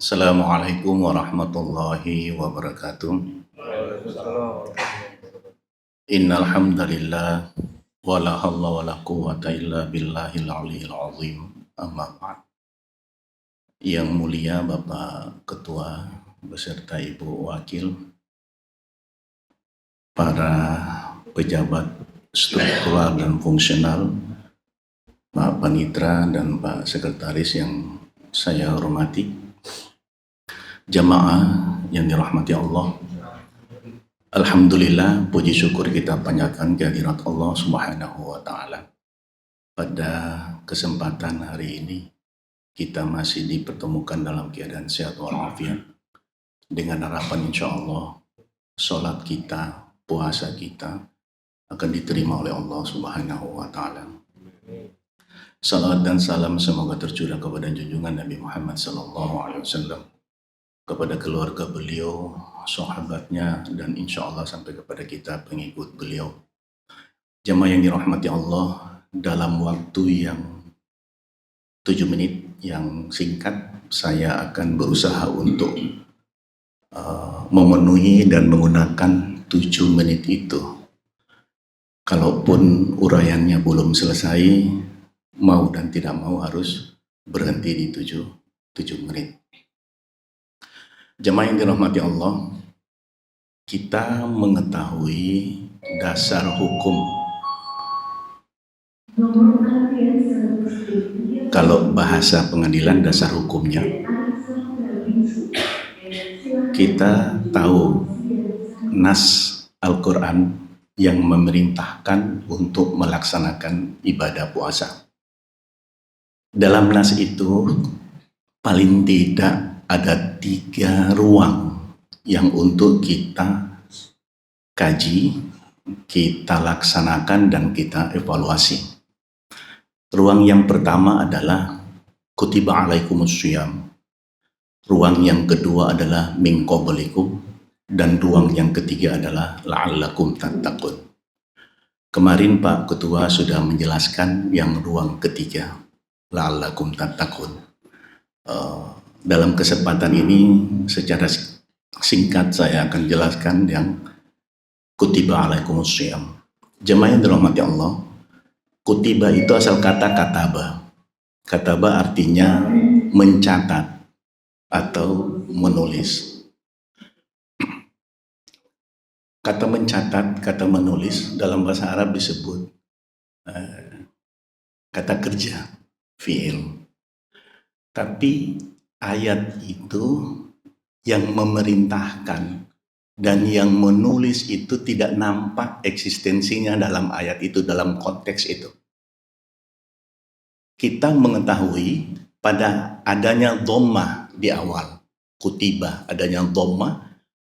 Assalamualaikum warahmatullahi wabarakatuh. Innal hamdalillah wala haula wala quwwata illa billahil aliyil azim. Amma ba'd. Yang mulia Bapak Ketua beserta Ibu Wakil, para pejabat struktural dan fungsional, Pak Panitra dan Pak Sekretaris yang saya hormati, jamaah yang dirahmati Allah. Alhamdulillah, puji syukur kita panjatkan kehadirat Allah Subhanahu wa Ta'ala. Pada kesempatan hari ini, kita masih dipertemukan dalam keadaan sehat walafiat, dengan harapan insya Allah sholat kita, puasa kita akan diterima oleh Allah Subhanahu wa Ta'ala. Salam dan salam semoga tercurah kepada junjungan Nabi Muhammad SAW, kepada keluarga beliau, sahabatnya, dan insya Allah sampai kepada kita pengikut beliau. Jemaah yang dirahmati Allah, dalam waktu yang 7 menit yang singkat, saya akan berusaha untuk memenuhi dan menggunakan 7 menit itu. Kalaupun uraiannya belum selesai, mau dan tidak mau harus berhenti di 7 menit. Jemaah yang dirahmati Allah, kita mengetahui dasar hukum. Kalau bahasa pengadilan, dasar hukumnya, kita tahu nas Al-Quran yang memerintahkan untuk melaksanakan ibadah puasa. Dalam nas itu paling tidak ada 3 ruang yang untuk kita kaji, kita laksanakan, dan kita evaluasi. Ruang yang pertama adalah kutiba alaikumus syiyam. Ruang yang kedua adalah min qablikum, dan ruang yang ketiga adalah la'allakum tattaqun. Kemarin Pak Ketua sudah menjelaskan yang ruang ketiga, la'allakum tattaqun. Dalam kesempatan ini secara singkat saya akan jelaskan yang kutiba alaikumus syiyam. Jemaah yang dirahmati Allah, kutiba itu asal kata kataba. Kataba artinya mencatat atau menulis. Kata mencatat, kata menulis dalam bahasa Arab disebut kata kerja, fi'il. Tapi ayat itu yang memerintahkan dan yang menulis itu tidak nampak eksistensinya dalam ayat itu, dalam konteks itu. Kita mengetahui pada adanya dhammah di awal, kutiba, adanya dhammah,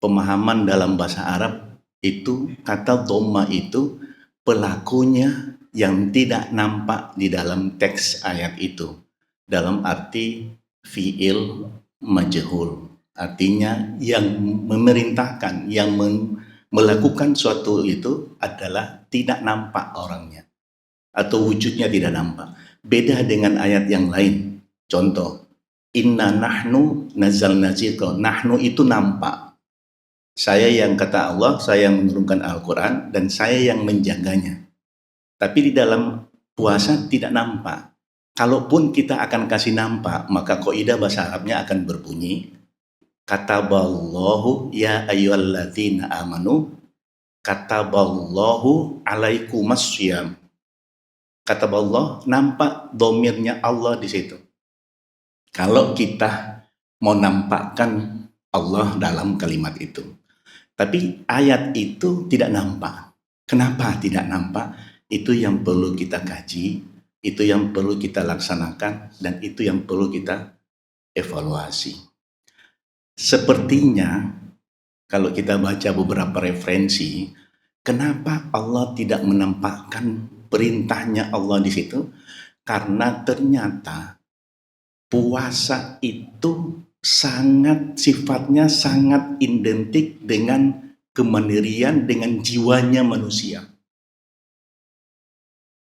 pemahaman dalam bahasa Arab itu, kata dhammah itu pelakunya yang tidak nampak di dalam teks ayat itu, dalam arti fi'il majhul, artinya yang memerintahkan, yang melakukan suatu itu adalah tidak nampak orangnya atau wujudnya tidak nampak. Beda dengan ayat yang lain. Contoh, inna nahnu nazzalna dzikra. Nahnu itu nampak. Saya yang kata Allah, saya yang menurunkan Al-Quran, dan saya yang menjaganya. Tapi di dalam puasa tidak nampak. Kalaupun kita akan kasih nampak, maka kaidah bahasa Arabnya akan berbunyi kataballahu ya ayyuhalladzina amanu kataballahu alaikumas syiyam. Kataballah, nampak domirnya Allah di situ. Kalau kita mau nampakkan Allah dalam kalimat itu. Tapi ayat itu tidak nampak. Kenapa tidak nampak? Itu yang perlu kita kaji, itu yang perlu kita laksanakan, dan itu yang perlu kita evaluasi. Sepertinya kalau kita baca beberapa referensi, kenapa Allah tidak menampakkan perintahnya Allah di situ? Karena ternyata puasa itu sifatnya sangat identik dengan kemandirian, dengan jiwanya manusia.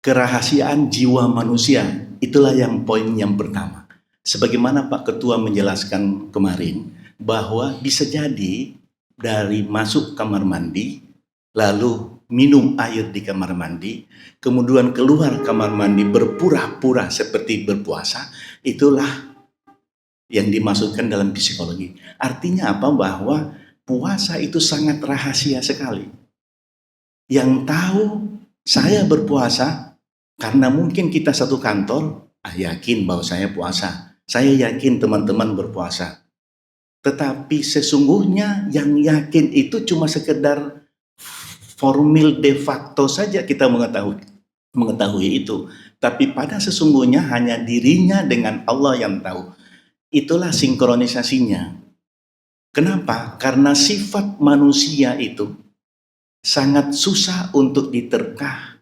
Kerahasiaan jiwa manusia, itulah yang poin yang pertama. Sebagaimana Pak Ketua menjelaskan kemarin, bahwa bisa jadi dari masuk kamar mandi, lalu minum air di kamar mandi, kemudian keluar kamar mandi berpura-pura seperti berpuasa, itulah yang dimasukkan dalam psikologi. Artinya apa? Bahwa puasa itu sangat rahasia sekali. Yang tahu saya berpuasa, karena mungkin kita satu kantor, yakin bahwa saya puasa. Saya yakin teman-teman berpuasa. Tetapi sesungguhnya yang yakin itu cuma sekedar formil de facto saja kita mengetahui itu. Tapi pada sesungguhnya hanya dirinya dengan Allah yang tahu. Itulah sinkronisasinya. Kenapa? Karena sifat manusia itu sangat susah untuk diterka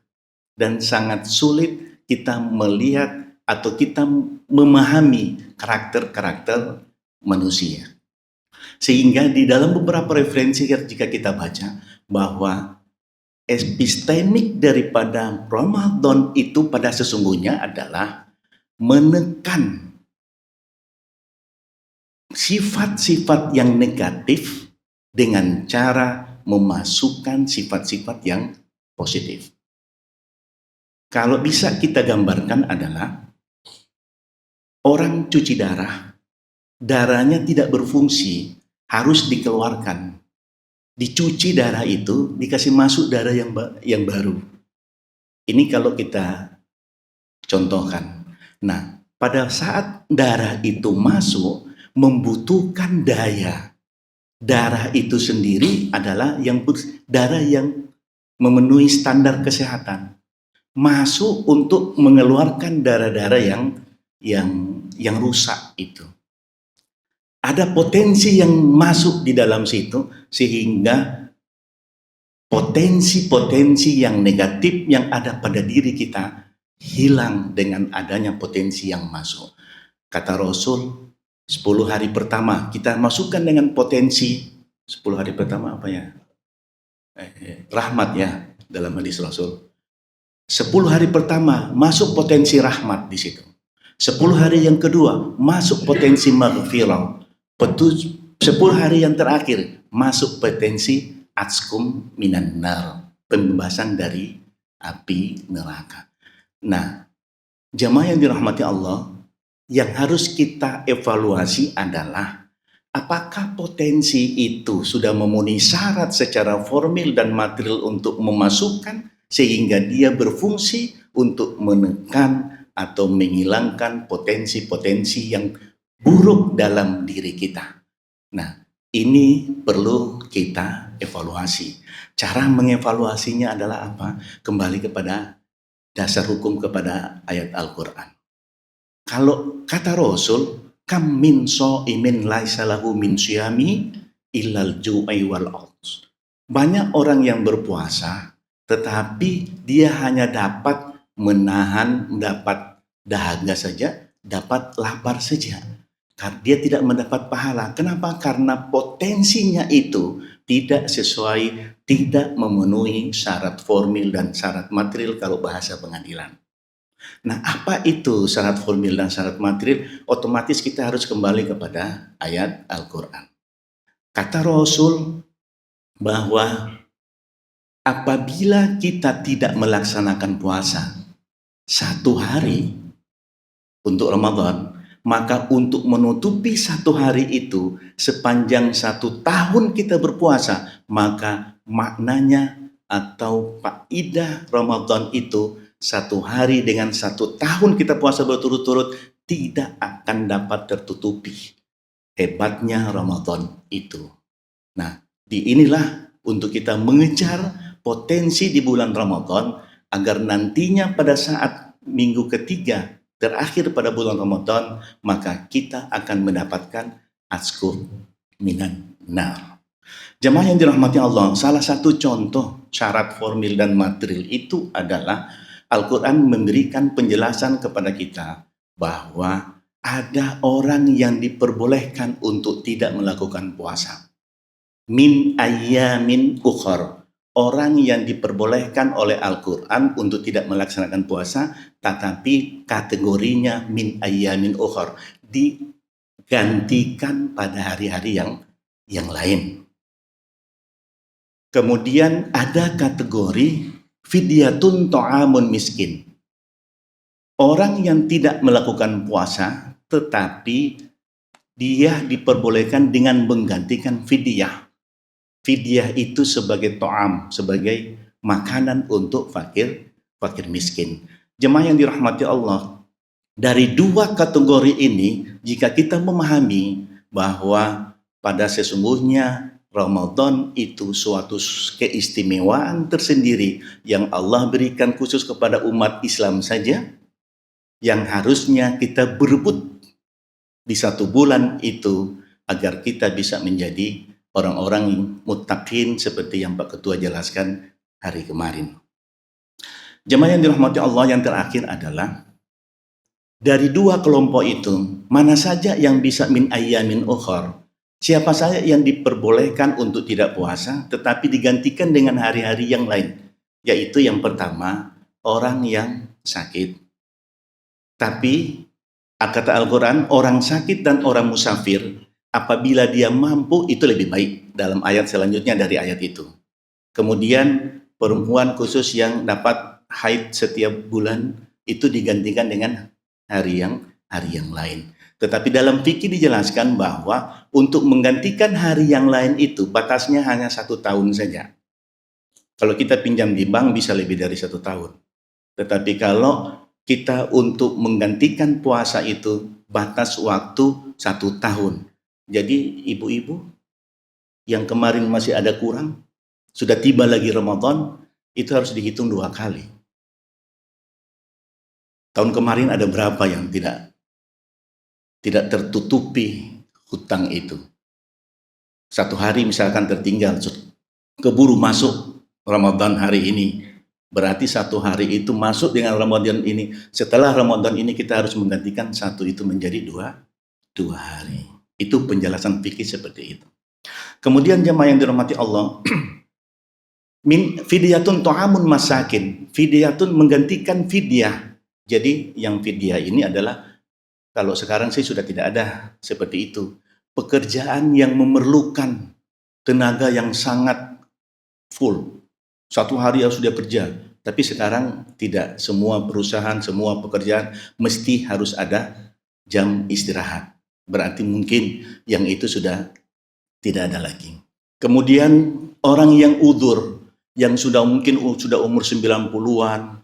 dan sangat sulit kita melihat atau kita memahami karakter-karakter manusia. Sehingga di dalam beberapa referensi jika kita baca bahwa epistemik daripada Ramadan itu pada sesungguhnya adalah menekan sifat-sifat yang negatif dengan cara memasukkan sifat-sifat yang positif. Kalau bisa kita gambarkan adalah orang cuci darah, darahnya tidak berfungsi, harus dikeluarkan. Dicuci darah itu, dikasih masuk darah yang baru. Ini kalau kita contohkan. Nah, pada saat darah itu masuk, membutuhkan daya. Darah itu sendiri adalah darah yang memenuhi standar kesehatan. Masuk untuk mengeluarkan darah-darah yang rusak itu. Ada potensi yang masuk di dalam situ sehingga potensi-potensi yang negatif yang ada pada diri kita hilang dengan adanya potensi yang masuk. Kata Rasul, 10 hari pertama kita masukkan dengan potensi 10 hari pertama apa ya? Rahmat ya dalam hadis Rasul. 10 hari pertama masuk potensi rahmat di situ. 10 hari yang kedua masuk potensi maghfirah. 10 hari yang terakhir masuk potensi atskum minan nar, pembebasan dari api neraka. Nah, jamaah yang dirahmati Allah, yang harus kita evaluasi adalah apakah potensi itu sudah memenuhi syarat secara formil dan material untuk memasukkan sehingga dia berfungsi untuk menekan atau menghilangkan potensi-potensi yang buruk dalam diri kita. Nah, ini perlu kita evaluasi. Cara mengevaluasinya adalah apa? Kembali kepada dasar hukum kepada ayat Al-Quran. Kalau kata Rasul, kam min so'imin laisa lahu min syami illal ju'i wal uts. Banyak orang yang berpuasa, tetapi dia hanya dapat menahan, dapat dahaga saja, dapat lapar saja. Dia tidak mendapat pahala. Kenapa? Karena potensinya itu tidak sesuai, tidak memenuhi syarat formil dan syarat material kalau bahasa pengadilan. Nah, apa itu syarat formil dan syarat material? Otomatis kita harus kembali kepada ayat Al-Quran. Kata Rasul bahwa apabila kita tidak melaksanakan puasa 1 hari untuk Ramadan, maka untuk menutupi 1 hari itu sepanjang 1 tahun kita berpuasa, maka maknanya atau faidah Ramadan itu 1 hari dengan 1 tahun kita puasa berturut-turut tidak akan dapat tertutupi. Hebatnya Ramadan itu. Nah, inilah untuk kita mengejar potensi di bulan Ramadan agar nantinya pada saat minggu ketiga terakhir pada bulan Ramadan, maka kita akan mendapatkan atskum minan nar. Jemaah yang dirahmati Allah, salah satu contoh syarat formil dan material itu adalah Al-Quran memberikan penjelasan kepada kita bahwa ada orang yang diperbolehkan untuk tidak melakukan puasa. Min ayyamin ukhar. orang yang diperbolehkan oleh Al-Quran untuk tidak melaksanakan puasa, tetapi kategorinya min ayyamin ukhar, digantikan pada hari-hari yang lain. Kemudian ada kategori fidyatun ta'amun miskin. Orang yang tidak melakukan puasa, tetapi dia diperbolehkan dengan menggantikan fidyah. Fidyah itu sebagai to'am, sebagai makanan untuk fakir miskin. Jemaah yang dirahmati Allah, dari dua kategori ini, jika kita memahami bahwa pada sesungguhnya Ramadan itu suatu keistimewaan tersendiri yang Allah berikan khusus kepada umat Islam saja, yang harusnya kita berebut di satu bulan itu agar kita bisa menjadi orang-orang muttaqin seperti yang Pak Ketua jelaskan hari kemarin. Jemaah yang dirahmati Allah, yang terakhir adalah dari dua kelompok itu, mana saja yang bisa min ayyamin ukhar? Siapa saja yang diperbolehkan untuk tidak puasa tetapi digantikan dengan hari-hari yang lain? Yaitu yang pertama, orang yang sakit. Tapi kata Al-Quran, orang sakit dan orang musafir, apabila dia mampu itu lebih baik, dalam ayat selanjutnya dari ayat itu. Kemudian perempuan khusus yang dapat haid setiap bulan itu digantikan dengan hari yang lain. Tetapi dalam fikih dijelaskan bahwa untuk menggantikan hari yang lain itu batasnya hanya 1 tahun saja. Kalau kita pinjam di bank bisa lebih dari 1 tahun. Tetapi kalau kita untuk menggantikan puasa itu batas waktu 1 tahun. Jadi ibu-ibu yang kemarin masih ada kurang, sudah tiba lagi Ramadan, itu harus dihitung 2 kali. Tahun kemarin ada berapa yang tidak tertutupi hutang itu. 1 hari misalkan tertinggal, keburu masuk Ramadan hari ini. Berarti 1 hari itu masuk dengan Ramadan ini. Setelah Ramadan ini kita harus menggantikan 1 itu menjadi 2 hari. Itu penjelasan fikih seperti itu. Kemudian jemaah yang dirahmati Allah, min fidyatun ta'amun masakin. Fidyatun menggantikan fidyah. Jadi yang fidyah ini adalah, kalau sekarang sih sudah tidak ada seperti itu. Pekerjaan yang memerlukan tenaga yang sangat full. 1 hari harus dia kerja. Tapi sekarang tidak. Semua perusahaan, semua pekerjaan mesti harus ada jam istirahat. Berarti mungkin yang itu sudah tidak ada lagi. Kemudian orang yang udzur, yang sudah mungkin sudah umur 90-an,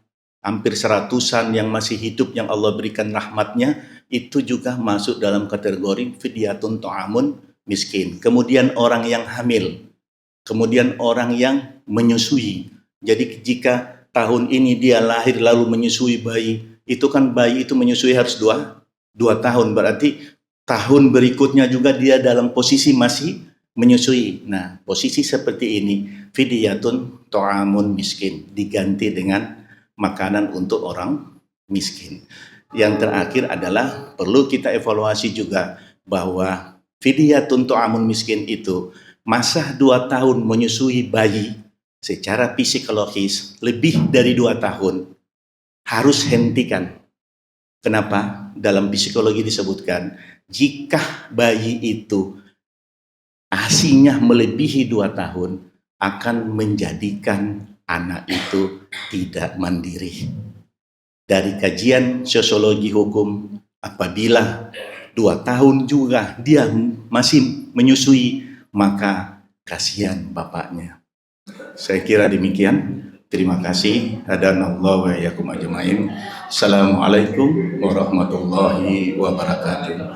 hampir 100-an yang masih hidup, yang Allah berikan rahmatnya, itu juga masuk dalam kategori fidyatun ta'amun miskin. Kemudian orang yang hamil, kemudian orang yang menyusui. Jadi jika tahun ini dia lahir lalu menyusui bayi, itu kan bayi itu menyusui harus 2 tahun, berarti tahun berikutnya juga dia dalam posisi masih menyusui. Nah, posisi seperti ini fidyatun ta'amun miskin, diganti dengan makanan untuk orang miskin. Yang terakhir adalah perlu kita evaluasi juga bahwa fidyatun ta'amun miskin itu masa 2 tahun menyusui bayi secara psikologis lebih dari 2 tahun harus hentikan. Kenapa? Dalam psikologi disebutkan jika bayi itu asinya melebihi 2 tahun akan menjadikan anak itu tidak mandiri. Dari kajian sosiologi hukum, apabila 2 tahun juga dia masih menyusui, maka kasihan bapaknya. Saya kira demikian. Terima kasih. Hadanallahu wa iyyakum ajmain. Assalamualaikum warahmatullahi wabarakatuh.